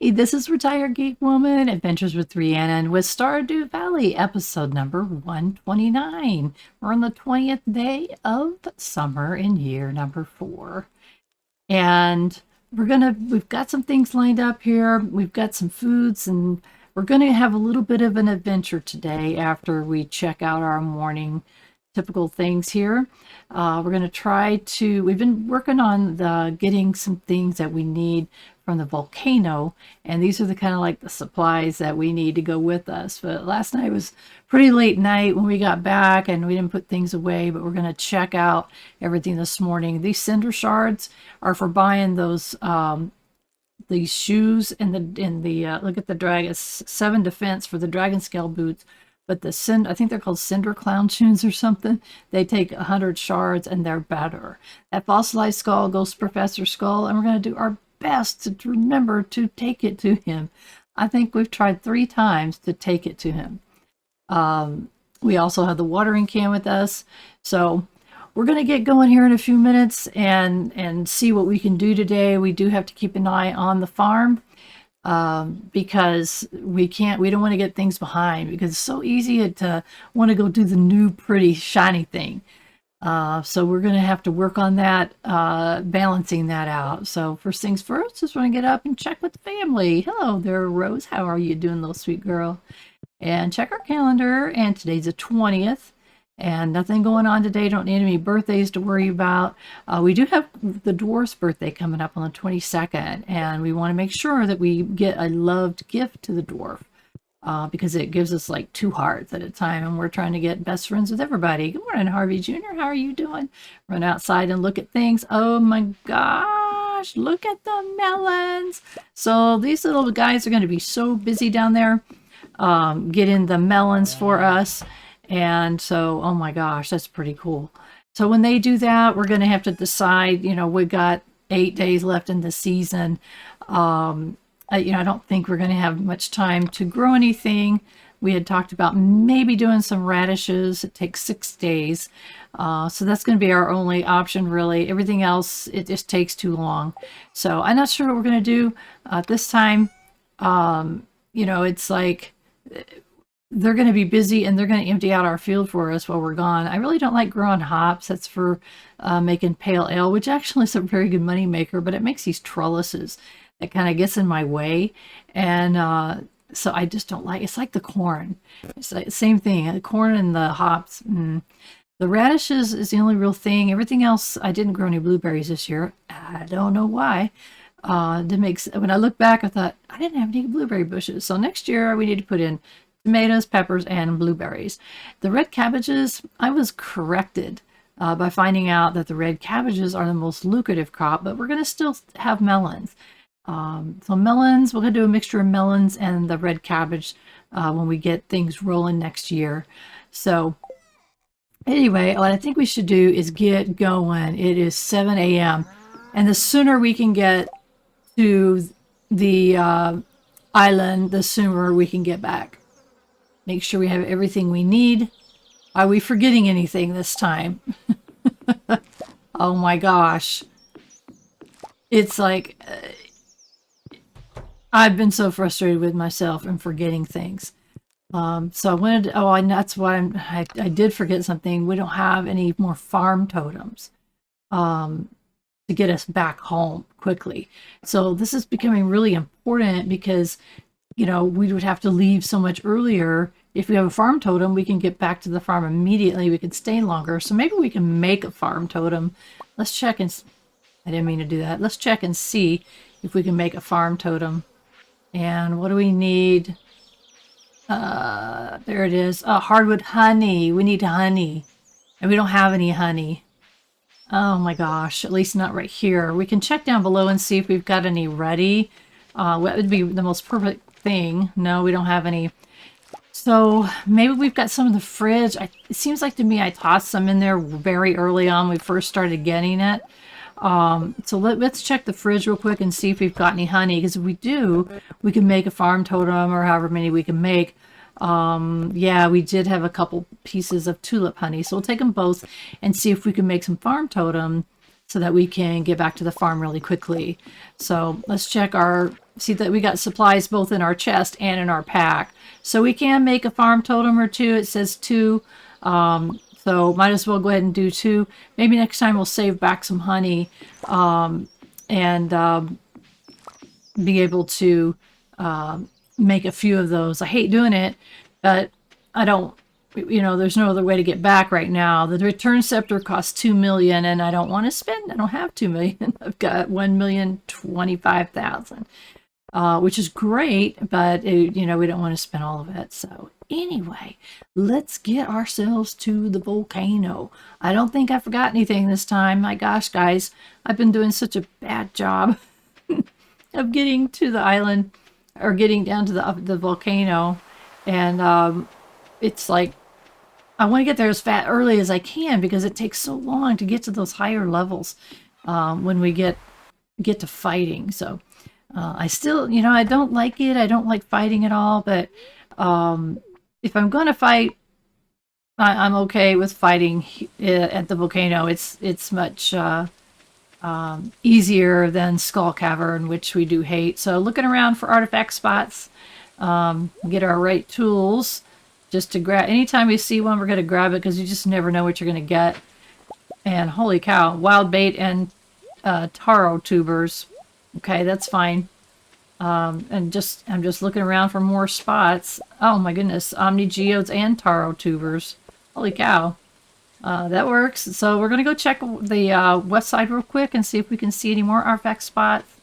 Hey, this is Retired Geek Woman, Adventures with Rhiannon with Stardew Valley, episode number 129. We're on the 20th day of summer in year number 4. And we've got some things lined up here. We've got some foods, and we're gonna have a little bit of an adventure today after we check out our morning typical things here. We're going to we've been working on getting some things that we need from the volcano, and these are the kind of like the supplies that we need to go with us. But last night was pretty late night when we got back, and we didn't put things away, but we're going to check out everything this morning. These cinder shards are for buying these shoes and the look at the dragon 7 defense for the dragon scale boots. But I think they're called Cinder Clown shoes or something. They take 100 shards and they're better. That fossilized skull goes to Professor Skull, and we're going to do our best to remember to take it to him. I think we've tried 3 times to take it to him. We also have the watering can with us. So we're going to get going here in a few minutes and see what we can do today. We do have to keep an eye on the farm. Because we don't want to get things behind, because it's so easy to want to go do the new pretty shiny thing. So we're going to have to work on that, balancing that out. So first things first, just want to get up and check with the family. Hello there, Rose. How are you doing, little sweet girl? And check our calendar, and today's the 20th. And nothing going on today. Don't need any birthdays to worry about. We do have the dwarf's birthday coming up on the 22nd, and we want to make sure that we get a loved gift to the dwarf, because it gives us like 2 hearts at a time, and we're trying to get best friends with everybody. Good morning, Harvey Jr. How are you doing? Run outside and look at things. Oh my gosh, look at the melons. So these little guys are going to be so busy down there getting the melons for us. And so, oh my gosh, that's pretty cool. So when they do that, we're going to have to decide, we've got 8 days left in the season. I don't think we're going to have much time to grow anything. We had talked about maybe doing some radishes. It takes 6 days. So that's going to be our only option, really. Everything else, it just takes too long. So I'm not sure what we're going to do this time. It's like they're going to be busy, and they're going to empty out our field for us while we're gone. I really don't like growing hops. That's for making pale ale, which actually is a very good money maker, but it makes these trellises that kind of gets in my way. And so I just don't like, it's like the corn. It's like the same thing, the corn and the hops. The radishes is the only real thing. Everything else, I didn't grow any blueberries this year. I don't know why. When I look back, I thought I didn't have any blueberry bushes. So next year we need to put in tomatoes, peppers, and blueberries. The red cabbages, I was corrected by finding out that the red cabbages are the most lucrative crop, but we're going to still have melons. So melons, we're going to do a mixture of melons and the red cabbage when we get things rolling next year. So anyway, what I think we should do is get going. It is 7 a.m. and the sooner we can get to the island, the sooner we can get back. Make sure we have everything we need. Are we forgetting anything this time? Oh my gosh. It's like, I've been so frustrated with myself and forgetting things. So I wanted to, and that's why I did forget something. We don't have any more farm totems to get us back home quickly. So this is becoming really important, because we would have to leave so much earlier. If we have a farm totem, we can get back to the farm immediately. We can stay longer. So maybe we can make a farm totem. Let's check I didn't mean to do that. Let's check and see if we can make a farm totem. And what do we need? There it is. Hardwood honey. We need honey. And we don't have any honey. Oh my gosh. At least not right here. We can check down below and see if we've got any ready. What would be the most perfect thing? No, we don't have any. So maybe we've got some in the fridge. It seems like to me I tossed some in there very early on when we first started getting it. So let's check the fridge real quick and see if we've got any honey, because if we do, we can make a farm totem, or however many we can make. Yeah, we did have a couple pieces of tulip honey, so we'll take them both and see if we can make some farm totem so that we can get back to the farm really quickly. So let's check our see that we got supplies both in our chest and in our pack. So we can make a farm totem or two. It says 2. So might as well go ahead and do 2. Maybe next time we'll save back some honey and be able to make a few of those. I hate doing it, but I don't, there's no other way to get back right now. The return scepter costs 2 million and I don't want to spend, I don't have 2 million. I've got 1,025,000. Which is great, but we don't want to spend all of it. So anyway, let's get ourselves to the volcano. I don't think I forgot anything this time. My gosh, guys, I've been doing such a bad job of getting to the island or getting down to the volcano, and it's like I want to get there as early as I can because it takes so long to get to those higher levels when we get to fighting. So. I still, I don't like it. I don't like fighting at all, but if I'm going to fight, I'm okay with fighting at the volcano. It's much easier than Skull Cavern, which we do hate. So looking around for artifact spots, get our right tools just to grab. Anytime we see one, we're going to grab it because you just never know what you're going to get. And holy cow, wild bait and taro tubers. Okay, that's fine. And I'm just looking around for more spots. Oh my goodness, Omni Geodes and taro tubers. Holy cow. That works. So we're gonna go check the west side real quick and see if we can see any more artifact spots.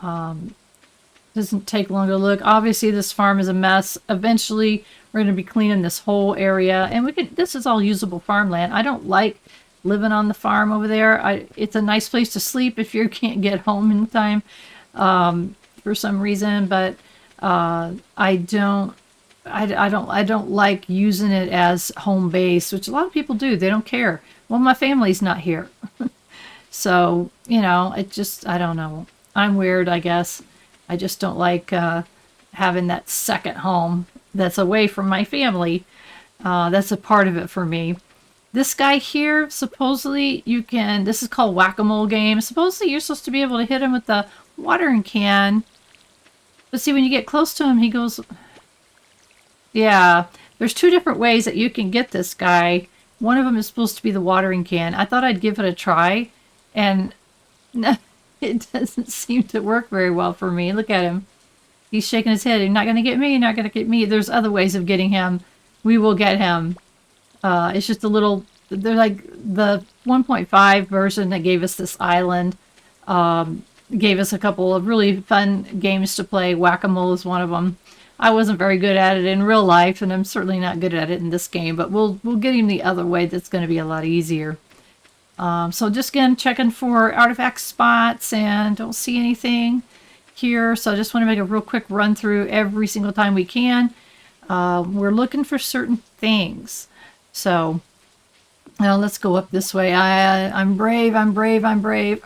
Doesn't take long to look. Obviously this farm is a mess. Eventually we're gonna be cleaning this whole area, and this is all usable farmland. I don't like living on the farm over there. It's a nice place to sleep if you can't get home in time for some reason, but I don't like using it as home base, which a lot of people do. They don't care. Well, my family's not here. So, I don't know. I'm weird, I guess. I just don't like having that second home that's away from my family. That's a part of it for me. This guy here, supposedly this is called Whack-A-Mole game. Supposedly you're supposed to be able to hit him with the watering can. But see, when you get close to him, he goes... Yeah, there's 2 different ways that you can get this guy. One of them is supposed to be the watering can. I thought I'd give it a try, and it doesn't seem to work very well for me. Look at him. He's shaking his head. You're not going to get me. You're not going to get me. There's other ways of getting him. We will get him. It's just a little... They're like the 1.5 version that gave us this island. Gave us a couple of really fun games to play. Whack-A-Mole is one of them. I wasn't very good at it in real life, and I'm certainly not good at it in this game, but we'll get him the other way. That's going to be a lot easier. So just again, checking for artifact spots, and don't see anything here. So I just want to make a real quick run through every single time we can. We're looking for certain things. So now let's go up this way. I'm brave. I'm brave. I'm brave.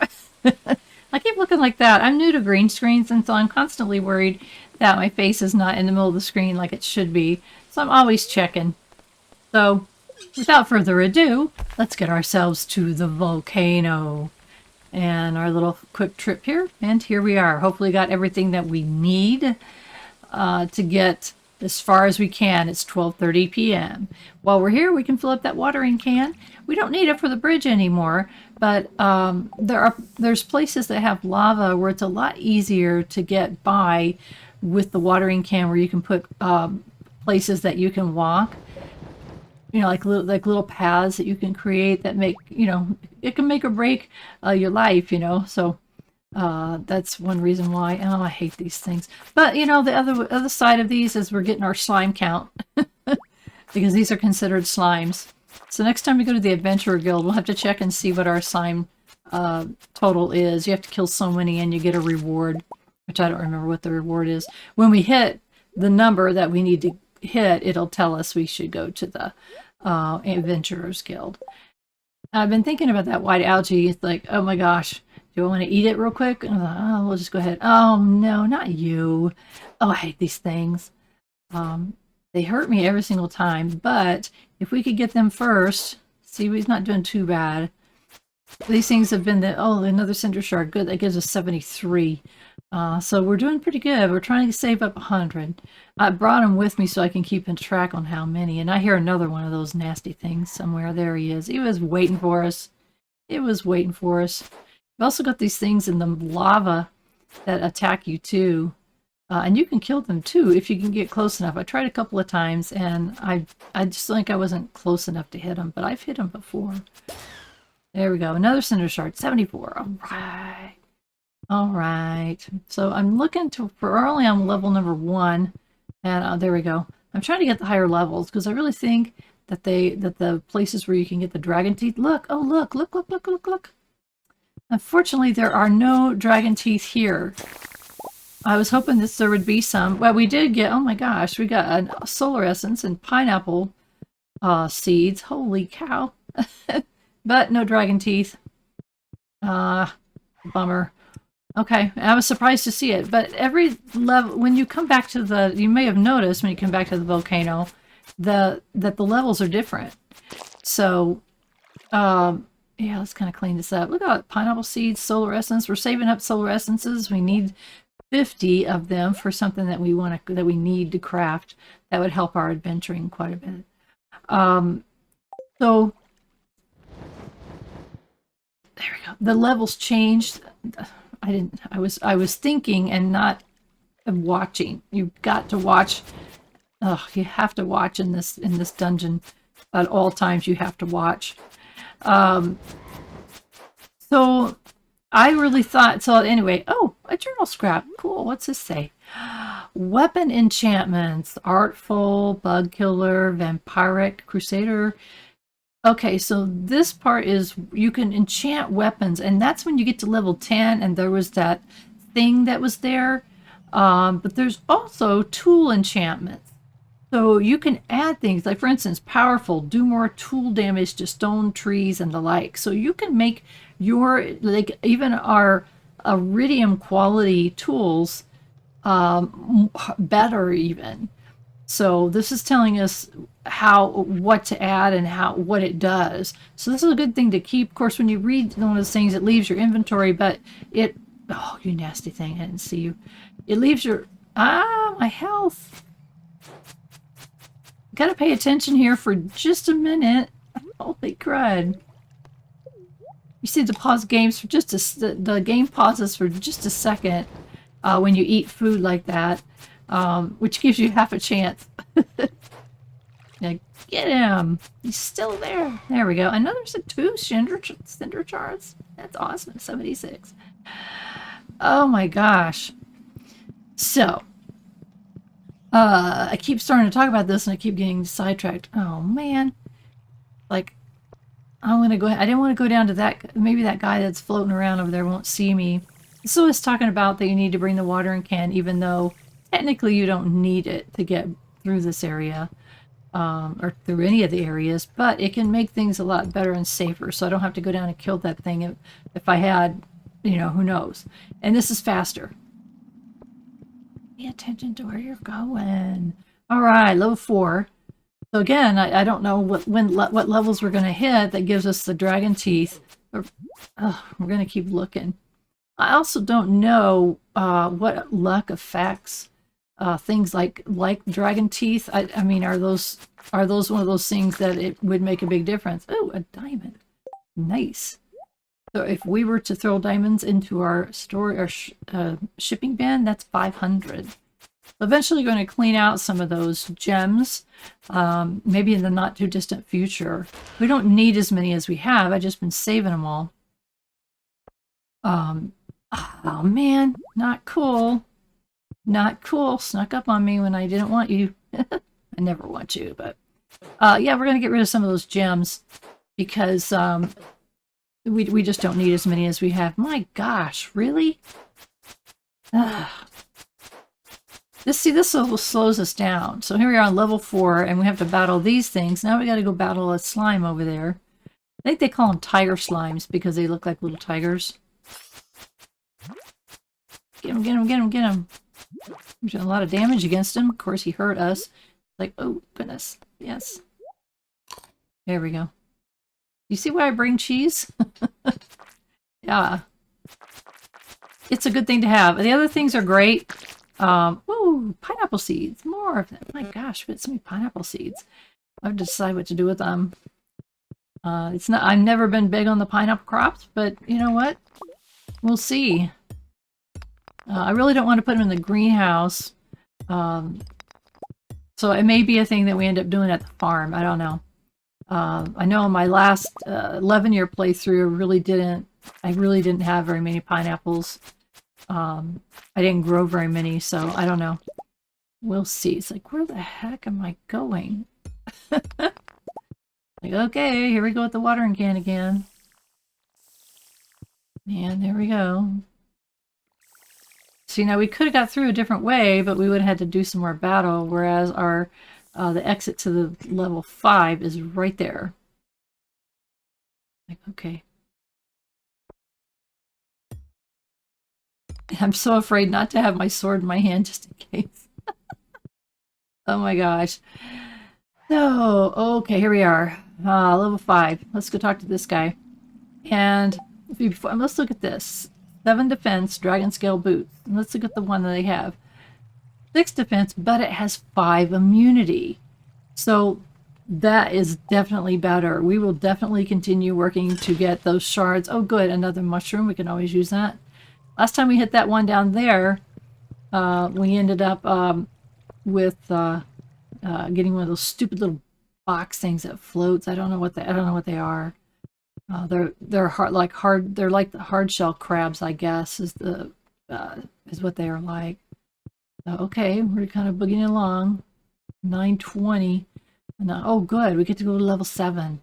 I keep looking like that. I'm new to green screens, and so I'm constantly worried that my face is not in the middle of the screen like it should be. So I'm always checking. So without further ado, let's get ourselves to the volcano. And our little quick trip here. And here we are. Hopefully got everything that we need to get as far as we can. It's 12:30 p.m. While we're here, we can fill up that watering can. We don't need it for the bridge anymore, but there's places that have lava where it's a lot easier to get by with the watering can, where you can put places that you can walk. Like little paths that you can create that make, it can make or break your life, So that's one reason why. Oh, I hate these things. But, the other side of these is we're getting our slime count because these are considered slimes. So next time we go to the Adventurer Guild, we'll have to check and see what our slime total is. You have to kill so many and you get a reward, which I don't remember what the reward is. When we hit the number that we need to hit, it'll tell us we should go to the Adventurers Guild. I've been thinking about that white algae. It's like, oh my gosh, do I want to eat it real quick? Oh, we'll just go ahead. Oh no, not you. Oh, I hate these things. They hurt me every single time, but if we could get them first, see, he's not doing too bad. These things have been another cinder shard. Good, that gives us 73. So we're doing pretty good. We're trying to save up 100. I brought him with me so I can keep in track on how many. And I hear another one of those nasty things somewhere. There he is. He was waiting for us. It was waiting for us. We've also got these things in the lava that attack you too. And you can kill them too if you can get close enough. I tried a couple of times and I just think I wasn't close enough to hit him, but I've hit him before. There we go. Another cinder shard, 74. All right. All right. So I'm looking for early on level number 1. And there we go. I'm trying to get the higher levels because I really think that the places where you can get the dragon teeth. Look, oh look. Unfortunately, there are no dragon teeth here. I was hoping that there would be some. Well, we did get, oh my gosh, we got a solar essence and pineapple seeds. Holy cow. But no dragon teeth. Bummer. Okay, I was surprised to see it. But every level, when you come back to the, you may have noticed when you come back to the volcano, that the levels are different. So, yeah, let's kind of clean this up. Look at pineapple seeds, solar essence. We're saving up solar essences. We need 50 of them for something that we want to, that we need to craft. That would help our adventuring quite a bit. So there we go. The levels changed. I was thinking and not watching. You've got to watch. You have to watch in this dungeon at all times. You have to watch. So I really thought, so anyway, oh, a journal scrap. Cool. What's this say? Weapon enchantments. Artful, bug killer, vampiric, crusader. Okay, so this part is you can enchant weapons, and that's when you get to level 10, and there was that thing that was there. But there's also tool enchantments. So you can add things like, for instance, powerful, do more tool damage to stone, trees, and the like. So you can make your, like, even our iridium quality tools better even. So this is telling us what to add and what it does. So this is a good thing to keep. Of course, when you read one of those things, it leaves your inventory, but it, oh, you nasty thing, I didn't see you. It leaves your, my health. Gotta pay attention here for just a minute. Holy crud. You see the pause games for just the game pauses for just a second when you eat food like that, which gives you half a chance. Now, get him. He's still there. There we go. Another 2 cinder shards. That's awesome. 76. Oh my gosh. So, I keep starting to talk about this and I keep getting sidetracked. Oh man. Like, I'm gonna go, I didn't want to go down to that, maybe that guy that's floating around over there won't see me. So it's talking about that you need to bring the watering can, even though technically you don't need it to get through this area, or through any of the areas, but it can make things a lot better and safer. So I don't have to go down and kill that thing if I had, you know, who knows. And this is faster. Pay attention to where you're going. All right, level 4. So again, I don't know what levels we're going to hit that gives us the dragon teeth. We're going to keep looking. I also don't know what luck affects things like dragon teeth. I mean, are those one of those things that it would make a big difference? Oh, a diamond. Nice. So if we were to throw diamonds into our shipping bin, that's 500. Eventually going to clean out some of those gems, maybe in the not too distant future. We don't need as many as we have. I've just been saving them all. Oh man, not cool. Not cool. Snuck up on me when I didn't want you. I never want you, but yeah, we're going to get rid of some of those gems because we just don't need as many as we have. My gosh, really? This slows us down. So here we are on level 4, and we have to battle these things. Now we got to go battle a slime over there. I think they call them tiger slimes because they look like little tigers. Get him, get him, get him, get him. We're doing a lot of damage against him. Of course, he hurt us. Like, oh, goodness. Yes. There we go. You see why I bring cheese? Yeah. it's a good thing to have. The other things are great. Ooh, pineapple seeds. More of them. My gosh, we got so many pineapple seeds. I have to decide what to do with them. It's not. I've never been big on the pineapple crops, but you know what? We'll see. I really don't want to put them in the greenhouse. So it may be a thing that we end up doing at the farm. I don't know. I know in my last 11-year playthrough, I really didn't have very many pineapples. I didn't grow very many, so I don't know. We'll see. It's like, where the heck am I going? Like, okay, here we go with the watering can again. And there we go. See, now we could have got through a different way, but we would have had to do some more battle, whereas our the exit to the level 5 is right there. Like, okay. I'm so afraid not to have my sword in my hand just in case. Oh my gosh. No, okay, here we are. Level 5. Let's go talk to this guy. And let's look at this. 7 defense, dragon scale boots. And let's look at the one that they have. 6 defense, but it has 5 immunity. So that is definitely better. We will definitely continue working to get those shards. Oh good, another mushroom. We can always use that. Last time we hit that one down there, we ended up with getting one of those stupid little box things that floats. I don't know what they are. They're hard. They're like the hard shell crabs, I guess, is what they are like. So, okay, we're kind of boogieing along. 920. Oh, good. We get to go to level 7.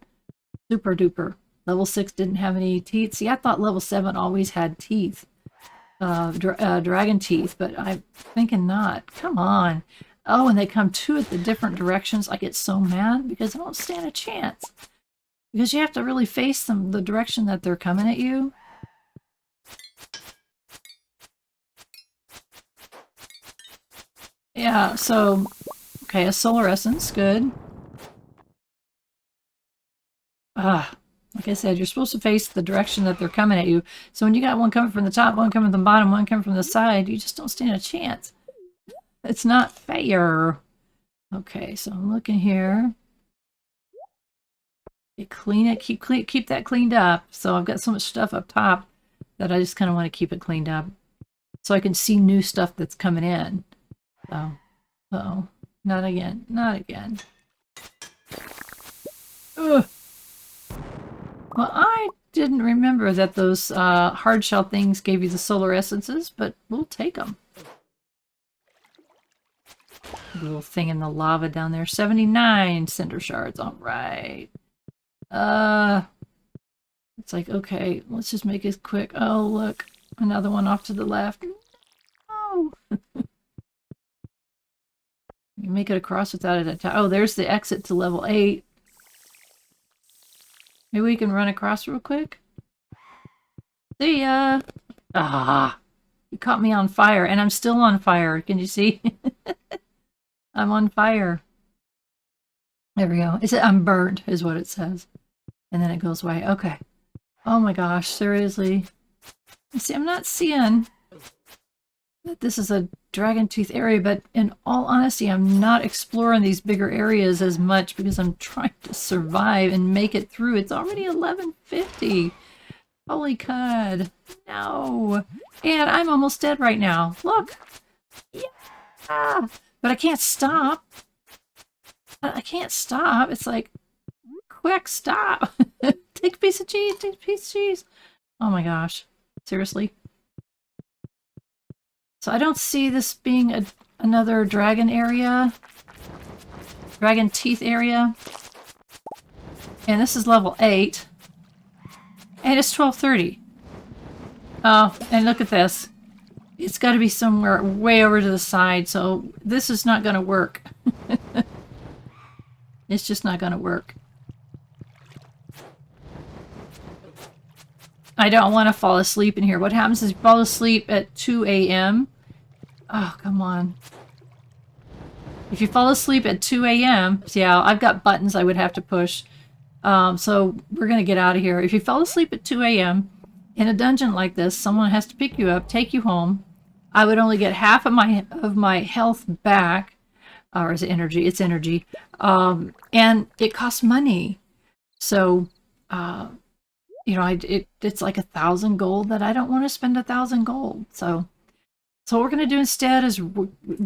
Super duper. Level 6 didn't have any teeth. See, I thought level 7 always had teeth. Dragon teeth, but I'm thinking not. Come on. Oh, and they come two at the different directions. I get so mad because I don't stand a chance. Because you have to really face them the direction that they're coming at you. Yeah, so, okay, a solar essence, good. Like I said, you're supposed to face the direction that they're coming at you. So when you got one coming from the top, one coming from the bottom, one coming from the side, you just don't stand a chance. It's not fair. Okay, so I'm looking here. Clean it, keep that cleaned up. So I've got so much stuff up top that I just kind of want to keep it cleaned up so I can see new stuff that's coming in. So, uh-oh, not again, not again. Ugh. Well, I didn't remember that those hard shell things gave you the solar essences, but we'll take them. Little thing in the lava down there. 79 cinder shards. All right. It's like, okay, let's just make it quick. Oh, look. Another one off to the left. No. You make it across without it attacking. Oh, there's the exit to level 8. Maybe we can run across real quick. See ya! Ah! You caught me on fire, and I'm still on fire. Can you see? I'm on fire. There we go. I'm burnt, is what it says. And then it goes away. Okay. Oh my gosh, seriously. See, I'm not seeing that this is a dragon tooth area, but in all honesty, I'm not exploring these bigger areas as much because I'm trying to survive and make it through. It's already 11:50. Holy cud. No. And I'm almost dead right now. Look. Yeah. But I can't stop. I can't stop. It's like, quick, stop. Take a piece of cheese. Take a piece of cheese. Oh my gosh. Seriously? So I don't see this being another dragon area. Dragon teeth area. And this is level 8. And it's 12:30. Oh, and look at this. It's got to be somewhere way over to the side, so this is not going to work. It's just not going to work. I don't want to fall asleep in here. What happens is you fall asleep at 2 a.m. Oh, come on. If you fall asleep at 2 a.m., see how I've got buttons I would have to push. So we're going to get out of here. If you fall asleep at 2 a.m., in a dungeon like this, someone has to pick you up, take you home. I would only get half of my health back, or is it energy? It's energy, and it costs money. So, you know, it's like 1,000 gold that I don't want to spend 1,000 gold. So what we're going to do instead is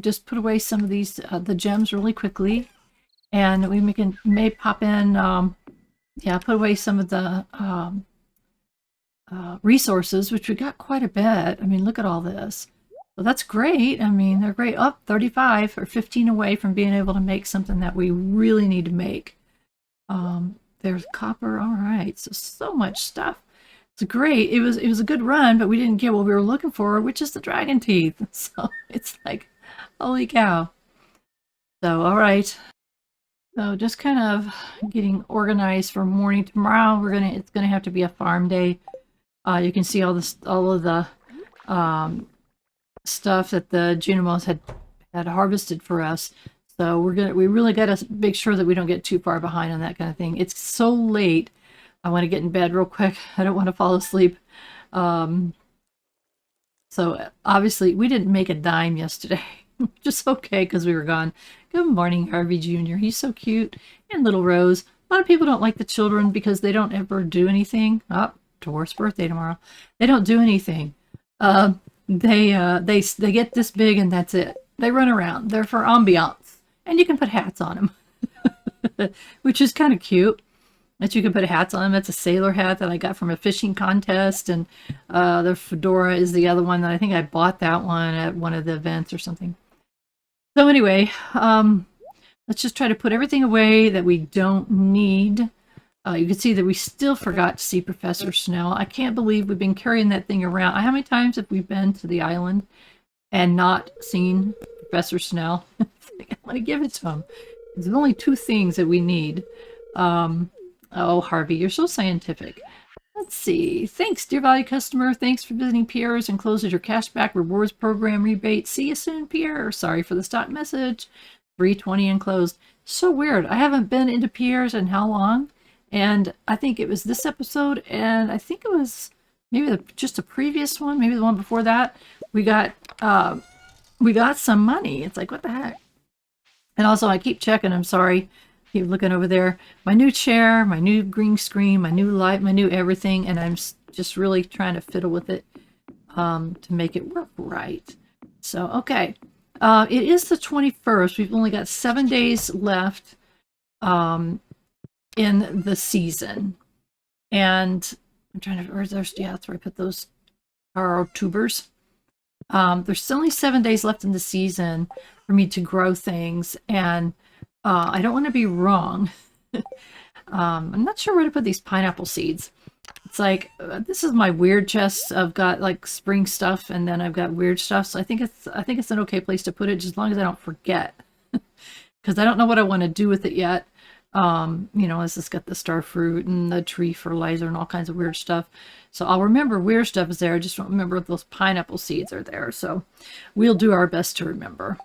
just put away some of these the gems really quickly, and we may pop in, yeah, put away some of the resources, which we got quite a bit. I mean, look at all this. Well, that's great. I mean, they're great. Up 35 or 15 away from being able to make something that we really need to make. There's copper. All right, so much stuff. It's great. It was a good run, but we didn't get what we were looking for, which is the dragon teeth. So it's like, holy cow. So all right. So just kind of getting organized for morning. Tomorrow it's gonna have to be a farm day. You can see all of the stuff that the Junimos had harvested for us. So we really got to make sure that we don't get too far behind on that kind of thing. It's so late. I want to get in bed real quick. I don't want to fall asleep. So obviously we didn't make a dime yesterday. Just okay because we were gone. Good morning, Harvey Jr. He's so cute. And little Rose. A lot of people don't like the children because they don't ever do anything. Oh, Dwarf's birthday tomorrow. They don't do anything. They get this big and that's it. They run around. They're for ambiance. And you can put hats on them, which is kind of cute. That you can put hats on them. That's a sailor hat that I got from a fishing contest, and the fedora is the other one that I think I bought that one at one of the events or something. So anyway, let's just try to put everything away that we don't need. You can see that we still forgot to see Professor Snell. I can't believe we've been carrying that thing around. How many times have we been to the island and not seen Professor Snell? I want to give it to him. There's only 2 things that we need. Oh, Harvey, you're so scientific. Let's see. Thanks, dear valued customer. Thanks for visiting Pierre's and closes your cashback rewards program rebate. See you soon, Pierre. Sorry for the stock message. 320 enclosed. So weird. I haven't been into Pierre's in how long? And I think it was this episode, and I think it was maybe just a previous one, maybe the one before that. We got some money. It's like, what the heck? And also, I keep checking. I'm sorry. Keep looking over there. My new chair, my new green screen, my new light, my new everything, and I'm just really trying to fiddle with it to make it work right. So, okay. It is the 21st. We've only got 7 days left in the season. And I'm trying to, yeah, that's where I put those taro tubers. There's only 7 days left in the season for me to grow things, and I don't want to be wrong. I'm not sure where to put these pineapple seeds. It's like, this is my weird chest. I've got like spring stuff, and then I've got weird stuff. So I think it's an okay place to put it, just as long as I don't forget, because I don't know what I want to do with it yet. You know, it's just got the star fruit and the tree fertilizer and all kinds of weird stuff. So I'll remember weird stuff is there. I just don't remember if those pineapple seeds are there. So we'll do our best to remember.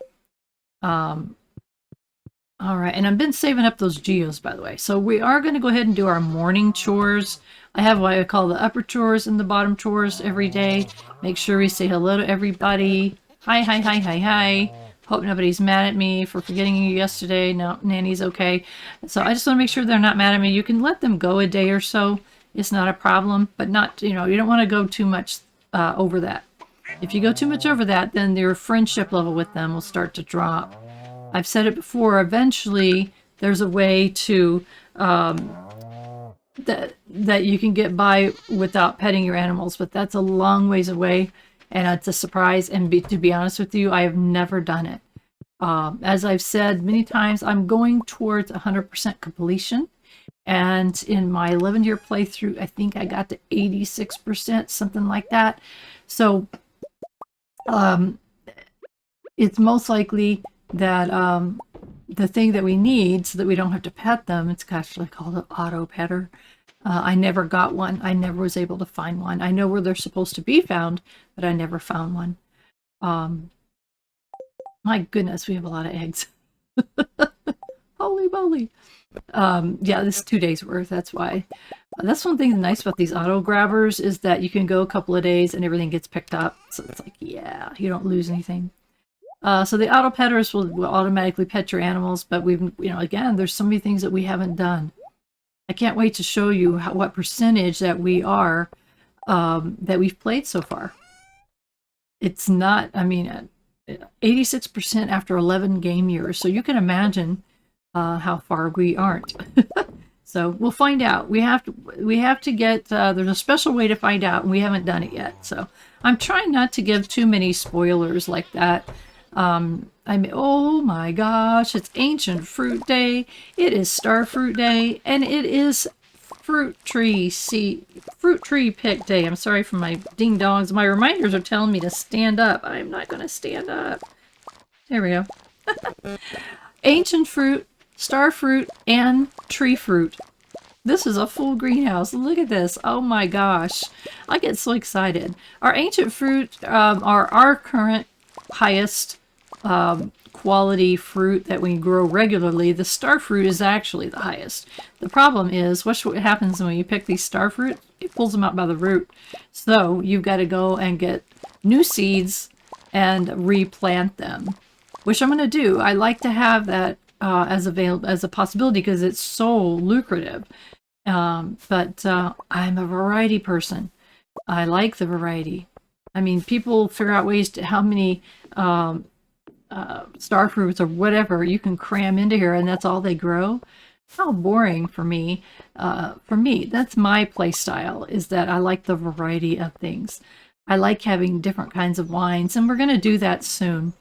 All right, and I've been saving up those geos, by the way. So we are going to go ahead and do our morning chores. I have what I call the upper chores and the bottom chores every day. Make sure we say hello to everybody. Hi, hi, hi, hi, hi. Hope nobody's mad at me for forgetting you yesterday. No, Nanny's okay. So I just want to make sure they're not mad at me. You can let them go a day or so. It's not a problem, but not, you know, you don't want to go too much over that. If you go too much over that, then your friendship level with them will start to drop. I've said it before, eventually there's a way to that you can get by without petting your animals, but that's a long ways away, and it's a surprise. And to be honest with you, I have never done it. As I've said many times, I'm going towards 100% completion, and in my 11-year playthrough, I think I got to 86%, something like that. So it's most likely that the thing that we need so that we don't have to pet them, it's actually called an auto petter. I never got one. I never was able to find one. I know where they're supposed to be found, but I never found one. My goodness, we have a lot of eggs. Holy moly. Yeah, this is 2 days worth. That's why. That's one thing nice about these auto grabbers is that you can go a couple of days and everything gets picked up. So it's like, yeah, you don't lose anything. So the auto petters will automatically pet your animals, but again, there's so many things that we haven't done. I can't wait to show you what percentage that we are, that we've played so far. It's not, 86% after 11 game years. So you can imagine how far we aren't. So we'll find out. We have to get, there's a special way to find out, and we haven't done it yet. So I'm trying not to give too many spoilers like that. Oh my gosh, it's Ancient Fruit Day. It is Star Fruit Day, and it is Fruit Tree Pick Day. I'm sorry for my ding dongs. My reminders are telling me to stand up. I'm not going to stand up. There we go. Ancient fruit, star fruit, and tree fruit. This is a full greenhouse. Look at this. Oh my gosh. I get so excited. Our ancient fruit are our current highest quality fruit that we grow regularly. The star fruit is actually the highest. The problem is, what happens when you pick these star fruit? It pulls them out by the root. So you've got to go and get new seeds and replant them, which I'm going to do. I like to have that as a possibility because it's so lucrative. But I'm a variety person. I like the variety. I mean, people figure out ways to how many star fruits or whatever you can cram into here, and that's all they grow. How boring for me. That's my play style, is that I like the variety of things. I like having different kinds of wines, and we're going to do that soon.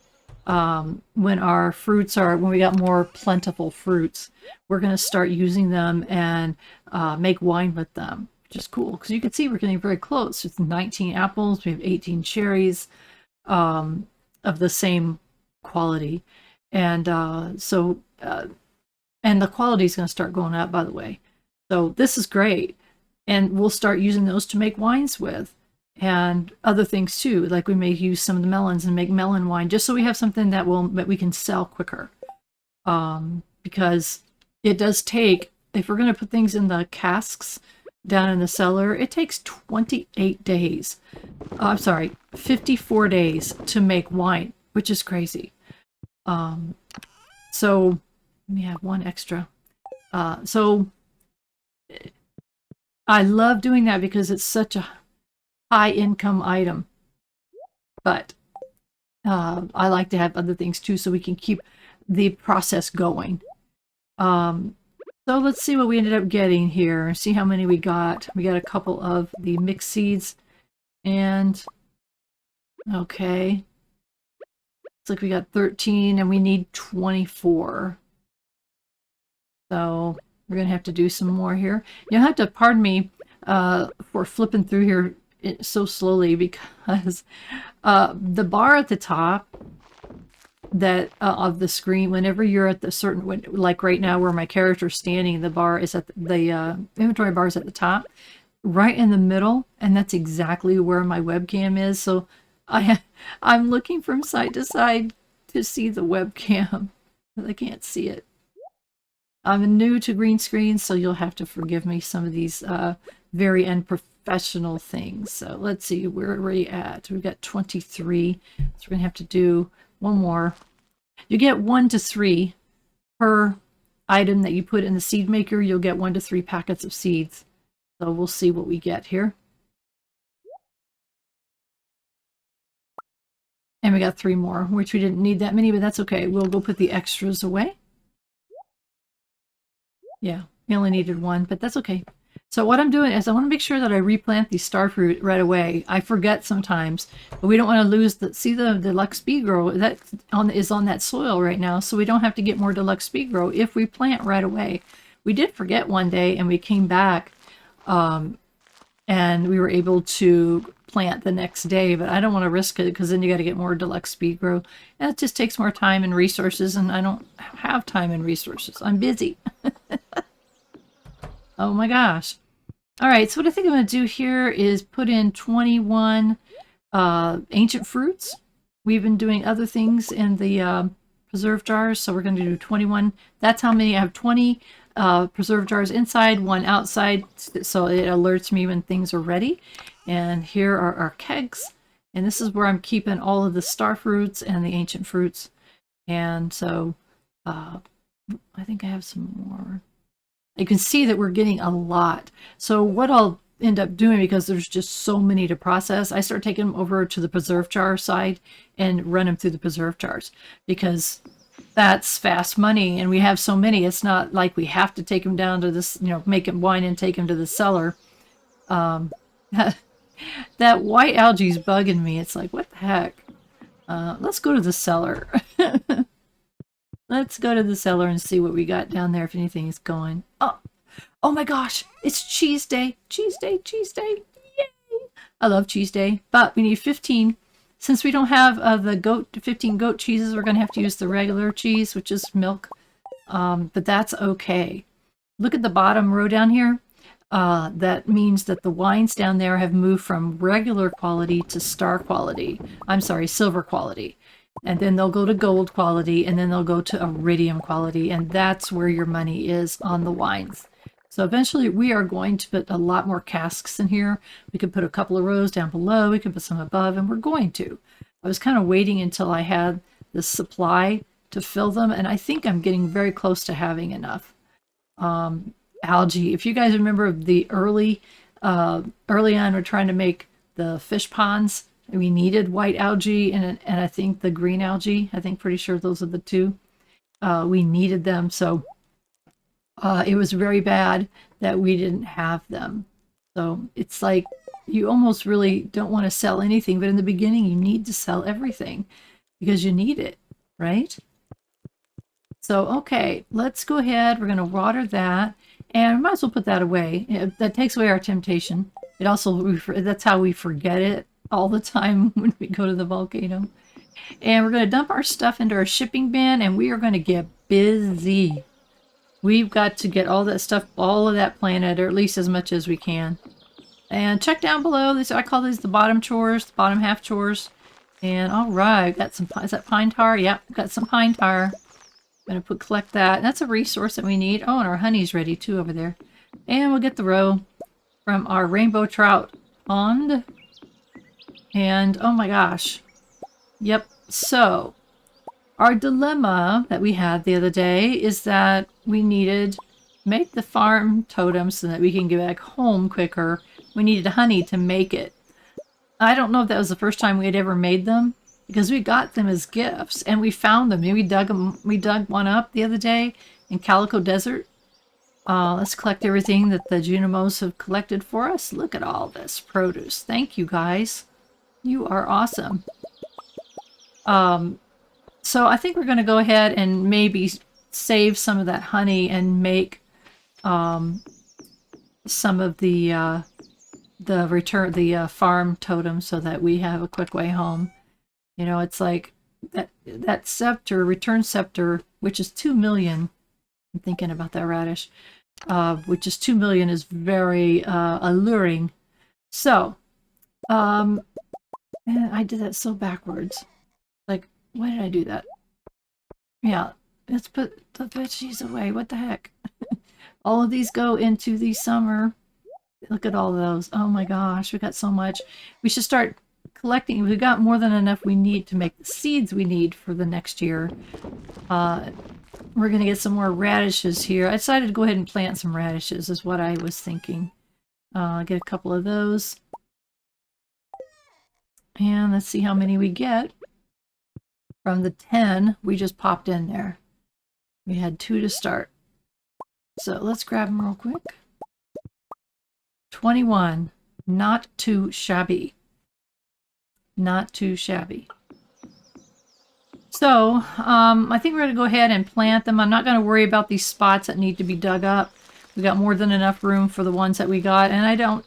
When we got more plentiful fruits, we're going to start using them and make wine with them, which is cool because you can see we're getting very close. It's 19 apples, we have 18 cherries of the same quality, and and the quality is going to start going up, by the way. So this is great, and we'll start using those to make wines with. And other things too, like we may use some of the melons and make melon wine, just so we have something that we can sell quicker. Because it does take, if we're going to put things in the casks down in the cellar, it takes 28 days. I'm sorry, 54 days to make wine, which is crazy. So we have one extra. So I love doing that because it's such a high income item, but I like to have other things too so we can keep the process going. So let's see what we ended up getting here, see how many we got. We got a couple of the mixed seeds, and okay, looks like we got 13 and we need 24, so we're gonna have to do some more here. You'll have to pardon me for flipping through here so slowly, because the bar at the top that of the screen, whenever you're at the certain, like right now where my character's standing, the bar is at the inventory bar is at the top, right in the middle, and that's exactly where my webcam is. So I'm looking from side to side to see the webcam, but I can't see it. I'm new to green screen, so you'll have to forgive me some of these very unprofessional things. So let's see, where are we at? We've got 23, so we're gonna have to do one more. You get 1 to 3 per item that you put in the seed maker. You'll get 1 to 3 packets of seeds. So we'll see what we get here. And we got 3 more, which we didn't need that many, but that's okay. We'll go put the extras away. Yeah, we only needed 1, but that's okay. So what I'm doing is I want to make sure that I replant these starfruit right away. I forget sometimes, but we don't want to lose the, see the deluxe speed grow that is on that soil right now, so we don't have to get more deluxe speed grow if we plant right away. We did forget one day and we came back and we were able to plant the next day, but I don't want to risk it because then you got to get more deluxe speed grow, and it just takes more time and resources, and I don't have time and resources. I'm busy. Oh my gosh. All right, so what I think I'm going to do here is put in 21 ancient fruits. We've been doing other things in the preserve jars. So we're going to do 21. That's how many. I have 20 preserve jars inside, 1 outside. So it alerts me when things are ready. And here are our kegs. And this is where I'm keeping all of the star fruits and the ancient fruits. And so I think I have some more. You can see that we're getting a lot. So what I'll end up doing, because there's just so many to process, I start taking them over to the preserve jar side and run them through the preserve jars, because that's fast money and we have so many. It's not like we have to take them down to this, make them wine and take them to the cellar. That white algae is bugging me. It's like, what the heck? Let's go to the cellar. Let's go to the cellar and see what we got down there, if anything is going. Oh my gosh, it's cheese day. Cheese day, cheese day. Yay! I love cheese day, but we need 15. Since we don't have the 15 goat cheeses, we're going to have to use the regular cheese, which is milk. But that's okay. Look at the bottom row down here. That means that the wines down there have moved from regular quality to star quality. I'm sorry, silver quality. And then they'll go to gold quality, and then they'll go to iridium quality, and that's where your money is on the wines. So eventually we are going to put a lot more casks in here. We could put a couple of rows down below, we could put some above, and we're going to. I was kind of waiting until I had the supply to fill them, and I think I'm getting very close to having enough. Algae, if you guys remember the early on, we're trying to make the fish ponds. We needed white algae and I think the green algae. I think pretty sure those are the two. We needed them, so it was very bad that we didn't have them. So it's like you almost really don't want to sell anything, but in the beginning you need to sell everything because you need it, right? So okay, let's go ahead. We're going to water that, and we might as well put that away. That takes away our temptation. It also, that's how we forget it all the time when we go to the volcano. And we're going to dump our stuff into our shipping bin, and we are going to get busy. We've got to get all that stuff, all of that planted, or at least as much as we can. And check down below. I call these the bottom chores, the bottom half chores. And all right, got some, is that pine tar? Yep, got some pine tar. I'm going to collect that. That's a resource that we need. Oh, and our honey's ready too over there. And we'll get the roe from our rainbow trout pond. And oh my gosh. Yep. So our dilemma that we had the other day is that we needed to make the farm totem so that we can get back home quicker. We needed honey to make it. I don't know if that was the first time we had ever made them, because we got them as gifts and we found them. We dug one up the other day in Calico Desert. Let's collect everything that the Junimos have collected for us. Look at all this produce. Thank you guys. You are awesome. So I think we're going to go ahead and maybe save some of that honey and make some of the farm totem so that we have a quick way home. You know, it's like that scepter, return scepter, which is 2 million. I'm thinking about that radish, which is 2 million, is very alluring. So, man, I did that so backwards. Like, why did I do that? Yeah, let's put the veggies away. What the heck? All of these go into the summer. Look at all those. Oh my gosh, we got so much. We should start collecting. We got more than enough we need to make the seeds we need for the next year. We're going to get some more radishes here. I decided to go ahead and plant some radishes is what I was thinking. Get a couple of those. And let's see how many we get from the 10 we just popped in there. We had 2 to start. So let's grab them real quick. 21. Not too shabby. Not too shabby. So, I think we're going to go ahead and plant them. I'm not going to worry about these spots that need to be dug up. We got more than enough room for the ones that we got. And I don't,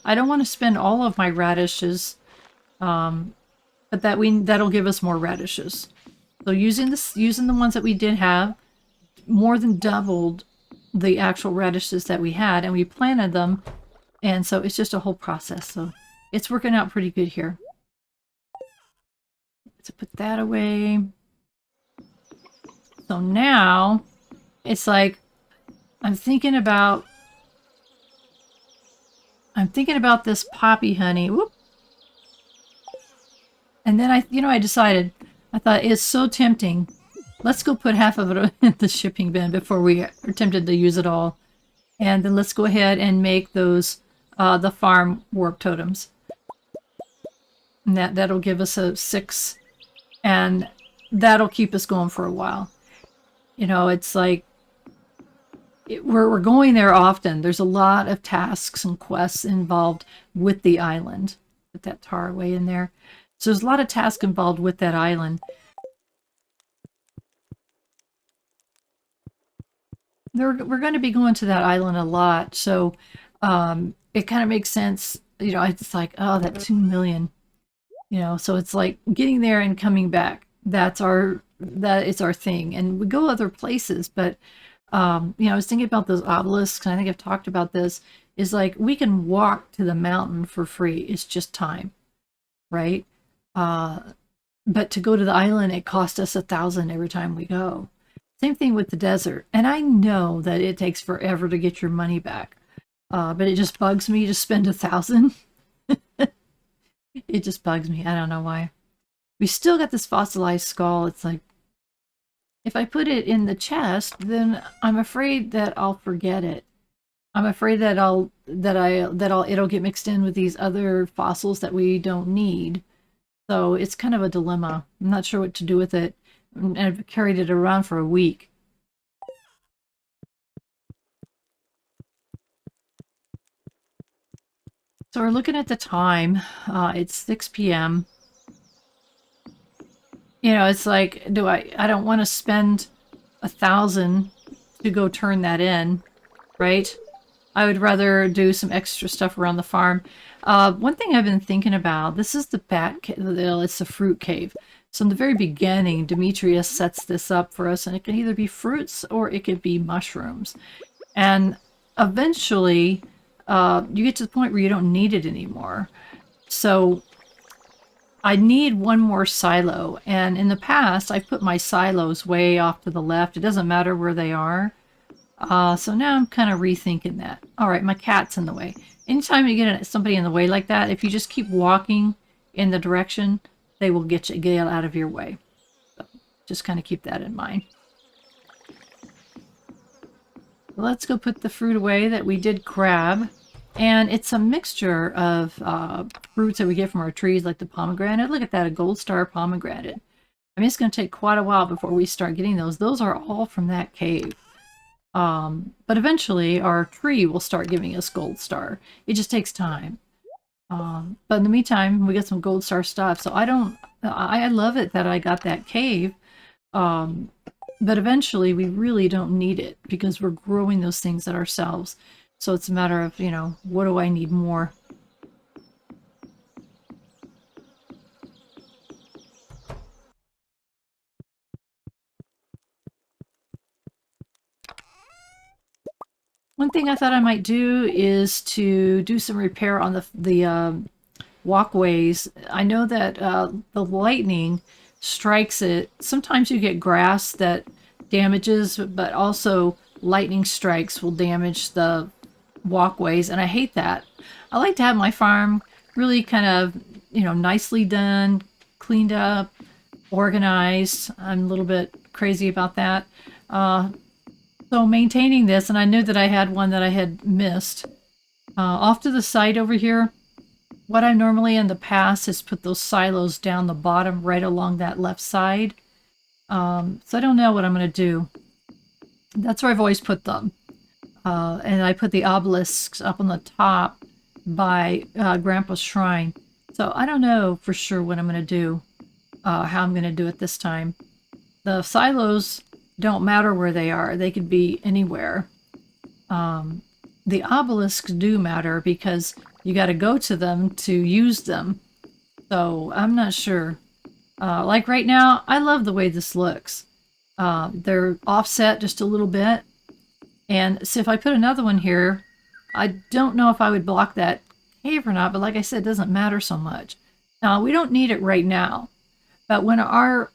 I don't want to spend all of my radishes. But that'll give us more radishes. So using the ones that we did have, more than doubled the actual radishes that we had. And we planted them. And so it's just a whole process. So it's working out pretty good here. To put that away. So now it's like I'm thinking about this poppy honey. Whoop. And then I decided, I thought it's so tempting. Let's go put half of it in the shipping bin before we are tempted to use it all. And then let's go ahead and make those, the farm warp totems. And that'll give us a 6, and that'll keep us going for a while. You know, it's like, we're going there often. There's a lot of tasks and quests involved with the island. Put that tar away in there. So there's a lot of tasks involved with that island. We're going to be going to that island a lot, so it kind of makes sense. You know, it's like, oh, that 2 million. You know, so it's like getting there and coming back. That is our thing, and we go other places. But you know, I was thinking about those obelisks, and I think I've talked about this. Is like we can walk to the mountain for free. It's just time, right? But to go to the island, it costs us 1,000 every time we go. Same thing with the desert. And I know that it takes forever to get your money back. But it just bugs me to spend 1,000. It just bugs me. I don't know why. We still got this fossilized skull. It's like, if I put it in the chest, then I'm afraid that I'll forget it. I'm afraid that it'll get mixed in with these other fossils that we don't need. So it's kind of a dilemma. I'm not sure what to do with it. And I've carried it around for a week. So we're looking at the time. It's 6 p.m. You know, it's like, I don't want to spend 1,000 to go turn that in, right? I would rather do some extra stuff around the farm. One thing I've been thinking about, this is the bat cave, it's the fruit cave. So in the very beginning, Demetrius sets this up for us, and it can either be fruits or it could be mushrooms. And eventually, you get to the point where you don't need it anymore. So I need one more silo. And in the past, I've put my silos way off to the left. It doesn't matter where they are. So now I'm kind of rethinking that. All right, my cat's in the way. Anytime you get somebody in the way like that, if you just keep walking in the direction, they will get out of your way. So just kind of keep that in mind. Let's go put the fruit away that we did grab. And it's a mixture of fruits that we get from our trees, like the pomegranate. Look at that, a gold star pomegranate. I mean, it's going to take quite a while before we start getting those. Those are all from that cave. But eventually our tree will start giving us gold star. It just takes time. But in the meantime, we get some gold star stuff. So I love it that I got that cave. But eventually we really don't need it because we're growing those things ourselves. So it's a matter of, you know, what do I need more? One thing I thought I might do is to do some repair on the walkways. I know that the lightning strikes it. Sometimes you get grass that damages, but also lightning strikes will damage the walkways, and I hate that. I like to have my farm really kind of, you know, nicely done, cleaned up, organized. I'm a little bit crazy about that. So maintaining this, and I knew that I had one that I had missed. Off to the side over here, what I normally in the past is put those silos down the bottom right along that left side. So I don't know what I'm going to do. That's where I've always put them. And I put the obelisks up on the top by Grandpa's shrine. So I don't know for sure what I'm going to do, how I'm going to do it this time. The silos don't matter where they are. They could be anywhere. The obelisks do matter because you got to go to them to use them. So I'm not sure. Like right now, I love the way this looks. They're offset just a little bit. And so if I put another one here, I don't know if I would block that cave or not, but like I said, it doesn't matter so much. Now, we don't need it right now, but when our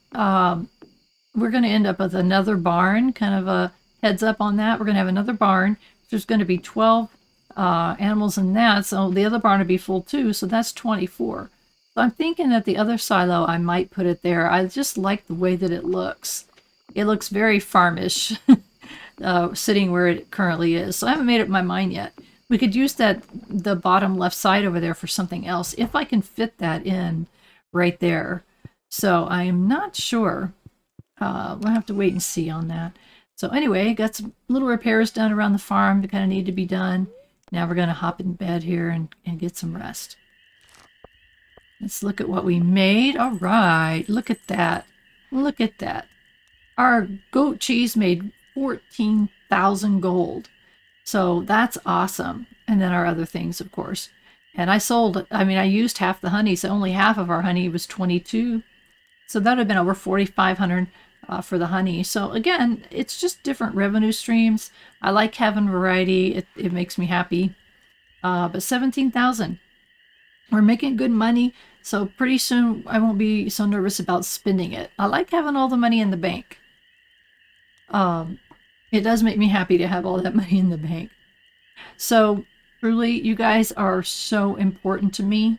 we're going to end up with another barn, kind of a heads up on that. We're going to have another barn. There's going to be 12 animals in that, so the other barn will be full too, so that's 24. So I'm thinking that the other silo, I might put it there. I just like the way that it looks. It looks very farmish, sitting where it currently is. So I haven't made up my mind yet. We could use the bottom left side over there for something else, if I can fit that in right there. So I am not sure. We'll have to wait and see on that. So anyway, got some little repairs done around the farm that kind of need to be done. Now we're going to hop in bed here and get some rest. Let's look at what we made. All right, look at that. Look at that. Our goat cheese made 14,000 gold. So that's awesome. And then our other things, of course. And I sold, I mean, I used half the honey, so only half of our honey was 22. So that would have been over 4,500 for the honey. So again, it's just different revenue streams. I like having variety. It makes me happy. But 17,000. We're making good money. So pretty soon I won't be so nervous about spending it. I like having all the money in the bank. It does make me happy to have all that money in the bank. So truly, you guys are so important to me.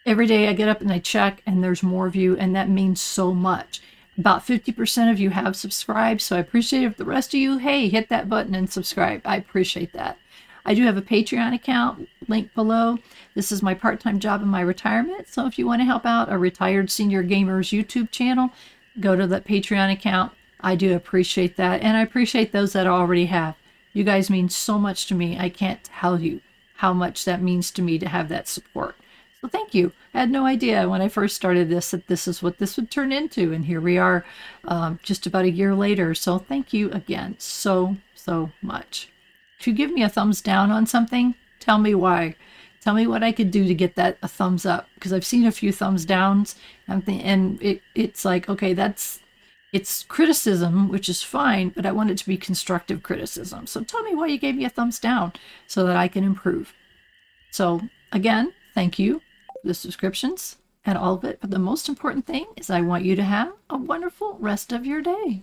Every day I get up and I check and there's more of you, and that means so much. About 50% of you have subscribed, so I appreciate it. If the rest of you, hey, hit that button and subscribe. I appreciate that. I do have a Patreon account, link below. This is my part-time job in my retirement, so if you want to help out a retired senior gamer's YouTube channel, go to that Patreon account. I do appreciate that, and I appreciate those that already have. You guys mean so much to me. I can't tell you how much that means to me to have that support. So thank you. I had no idea when I first started this that this is what this would turn into, and here we are just about a year later. So thank you again so much. If you give me a thumbs down on something, tell me why. Tell me what I could do to get that a thumbs up, because I've seen a few thumbs downs, and it's like, okay, it's criticism, which is fine, but I want it to be constructive criticism. So tell me why you gave me a thumbs down so that I can improve. So again, thank you for the subscriptions and all of it. But the most important thing is I want you to have a wonderful rest of your day.